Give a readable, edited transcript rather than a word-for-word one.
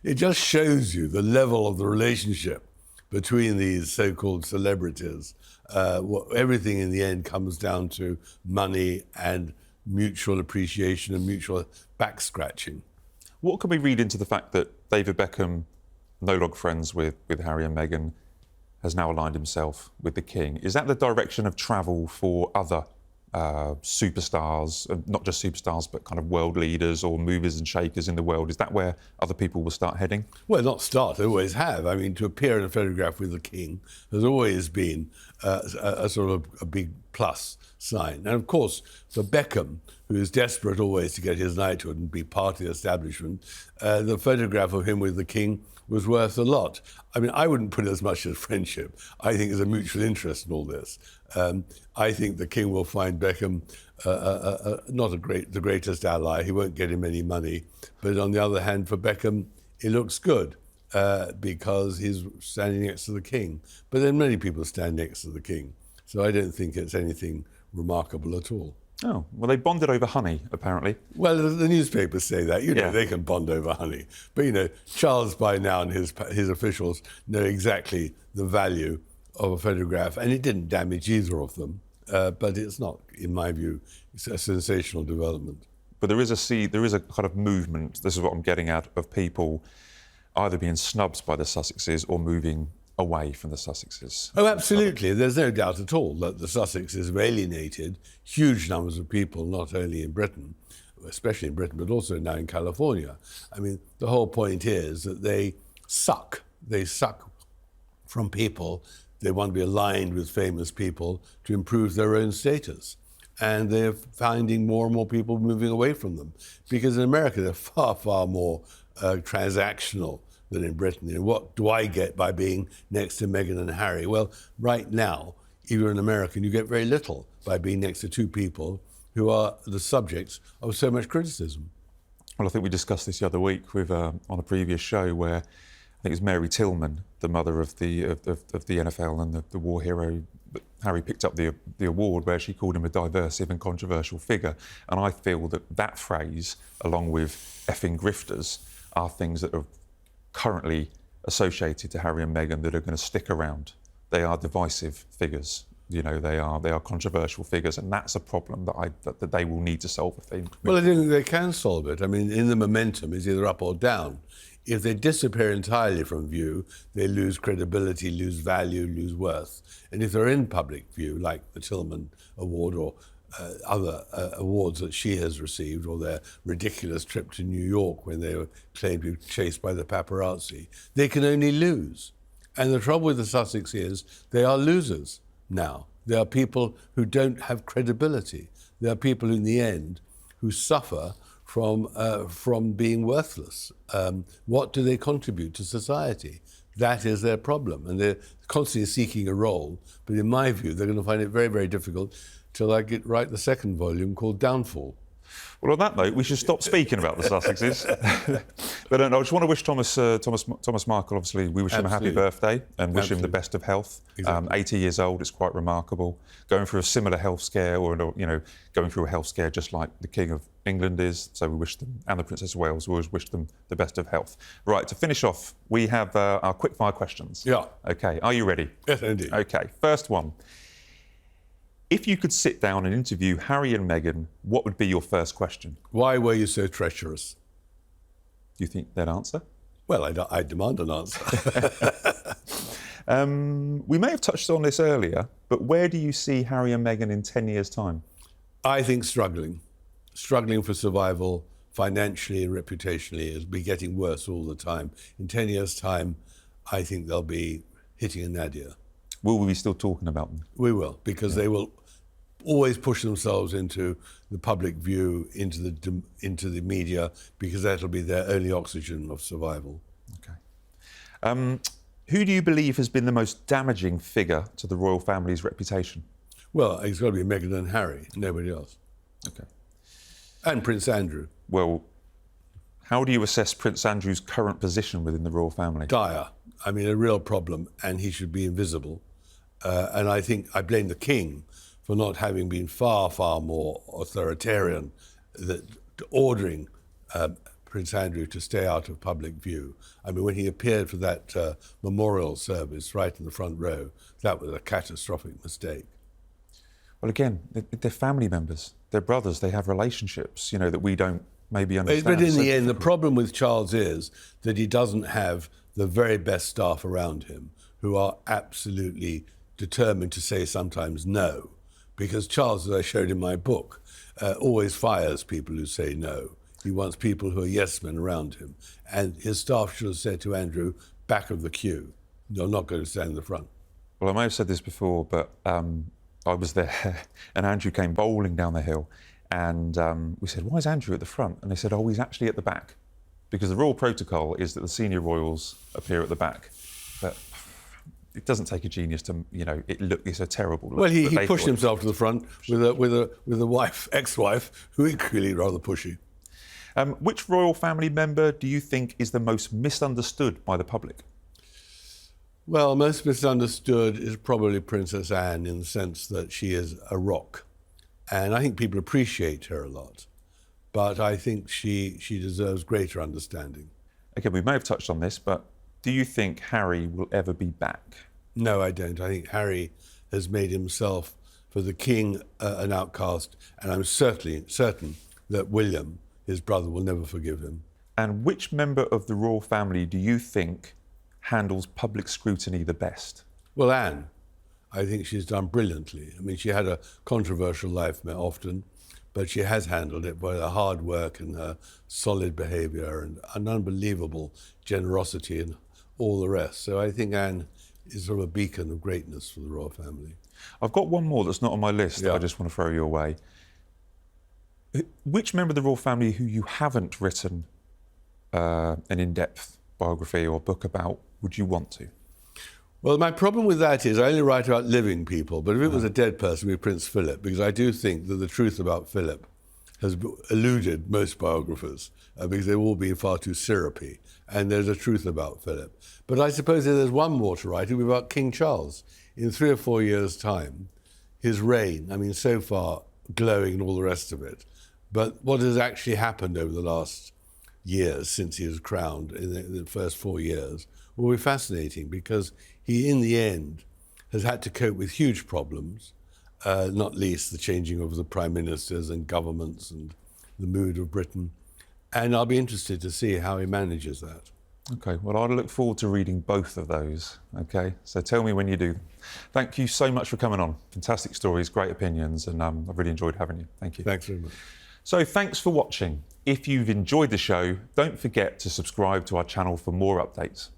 It just shows you the level of the relationship between these so-called celebrities. Everything in the end comes down to money and mutual appreciation and mutual back-scratching. What can we read into the fact that David Beckham, no longer friends with Harry and Meghan, has now aligned himself with the King? Is that the direction of travel for other superstars, not just superstars, but kind of world leaders or movers and shakers in the world? Is that where other people will start heading? Well, not start, they always have. I mean, to appear in a photograph with the King has always been a sort of a big plus sign. And of course, for Beckham, who is desperate always to get his knighthood and be part of the establishment, the photograph of him with the King was worth a lot. I mean, I wouldn't put it as much as friendship. I think there's a mutual interest in all this. I think the King will find Beckham not the greatest ally. He won't get him any money. But on the other hand, for Beckham, it looks good because he's standing next to the King. But then many people stand next to the King. So I don't think it's anything remarkable at all. Oh, well, they bonded over honey, apparently. Well, the newspapers say that. You know, they can bond over honey. But, you know, Charles by now and his officials know exactly the value of a photograph, and it didn't damage either of them. But it's not, in my view, it's a sensational development. But there is a kind of movement, this is what I'm getting at, of people either being snubbed by the Sussexes or moving away from the Sussexes. Oh, absolutely. There's no doubt at all that the Sussexes have alienated huge numbers of people, not only in Britain, especially in Britain, but also now in California. I mean, the whole point is that they suck. They suck from people. They want to be aligned with famous people to improve their own status. And they're finding more and more people moving away from them. Because in America, they're far, far more transactional than in Britain. And what do I get by being next to Meghan and Harry? Well, right now, if you're an American, you get very little by being next to two people who are the subjects of so much criticism. Well, I think we discussed this the other week with on a previous show where I think it was Mary Tillman, the mother of the NFL and the war hero. Harry picked up the award where she called him a divisive and controversial figure. And I feel that phrase, along with effing grifters, are things that are currently associated to Harry and Meghan that are going to stick around. They are divisive figures. You know, they are controversial figures, and that's a problem that they will need to solve. Well, I don't think they can solve it. I mean, in the momentum is either up or down. If they disappear entirely from view, they lose credibility, lose value, lose worth. And if they're in public view, like the Tillman Award or other awards that she has received, or their ridiculous trip to New York when they were claimed to be chased by the paparazzi, they can only lose. And the trouble with the Sussex is they are losers now. They are people who don't have credibility. They are people in the end who suffer from being worthless. What do they contribute to society? That is their problem. And they're constantly seeking a role. But in my view, they're going to find it very, very difficult till I write the second volume called Downfall. Well, on that note, we should stop speaking about the Sussexes. But I just want to wish Thomas Markle, obviously, we wish him a happy birthday and wish him the best of health. Exactly. 80 years old, it's quite remarkable. Going through a similar health scare, or going through a health scare just like the King of England is. So we wish them, and the Princess of Wales, we always wish them the best of health. Right, to finish off, we have our quick-fire questions. Yeah. OK, are you ready? Yes, indeed. OK, first one. If you could sit down and interview Harry and Meghan, what would be your first question? Why were you so treacherous? Do you think they'd answer? Well, I demand an answer. We may have touched on this earlier, but where do you see Harry and Meghan in 10 years' time? I think struggling for survival financially and reputationally. It'll be getting worse all the time. In 10 years' time, I think they'll be hitting a nadir. Will we be still talking about them? We will, because they will always push themselves into the public view, into the media, because that'll be their only oxygen of survival. Okay. Who do you believe has been the most damaging figure to the royal family's reputation? Well, it's got to be Meghan and Harry, nobody else. Okay. And Prince Andrew. Well, how do you assess Prince Andrew's current position within the royal family? Dire. I mean, a real problem, and he should be invisible. And I think I blame the King for not having been far, far more authoritarian, ordering Prince Andrew to stay out of public view. I mean, when he appeared for that memorial service right in the front row, that was a catastrophic mistake. Well, again, they're family members, they're brothers, they have relationships, you know, that we don't maybe understand. But in the end, the problem with Charles is that he doesn't have the very best staff around him who are absolutely determined to say sometimes no. Because Charles, as I showed in my book, always fires people who say no. He wants people who are yes men around him. And his staff should have said to Andrew, back of the queue. You're not going to stand in the front. Well, I may have said this before, but I was there and Andrew came bowling down the hill and we said, why is Andrew at the front? And they said, oh, he's actually at the back. Because the royal protocol is that the senior royals appear at the back. But it doesn't take a genius to, you know, it's a terrible look. Well, he pushed himself to the front with a wife, ex-wife, who equally rather pushy. Which royal family member do you think is the most misunderstood by the public? Well, most misunderstood is probably Princess Anne in the sense that she is a rock. And I think people appreciate her a lot. But I think she deserves greater understanding. Okay, we may have touched on this, but do you think Harry will ever be back? No, I don't. I think Harry has made himself, for the king, an outcast, and I'm certain that William, his brother, will never forgive him. And which member of the royal family do you think handles public scrutiny the best? Well, Anne. I think she's done brilliantly. I mean, she had a controversial life often, but she has handled it by her hard work and her solid behaviour and an unbelievable generosity and all the rest. So I think Anne is sort of a beacon of greatness for the royal family. I've got one more that's not on my list that I just want to throw your way. Which member of the royal family who you haven't written an in-depth biography or book about would you want to? Well, my problem with that is I only write about living people, but if it was a dead person, it would be Prince Philip, because I do think that the truth about Philip has eluded most biographers, because they've all been far too syrupy, and there's a truth about Philip. But I suppose if there's one more to write, it would be about King Charles. In 3 or 4 years' time, his reign, I mean, so far glowing and all the rest of it, but what has actually happened over the last years since he was crowned in the first 4 years will be fascinating, because he, in the end, has had to cope with huge problems, not least the changing of the prime ministers and governments and the mood of Britain. And I'll be interested to see how he manages that. Okay, well, I look forward to reading both of those, okay? So tell me when you do. Thank you so much for coming on. Fantastic stories, great opinions, and I've really enjoyed having you. Thank you. Thanks very much. So thanks for watching. If you've enjoyed the show, don't forget to subscribe to our channel for more updates.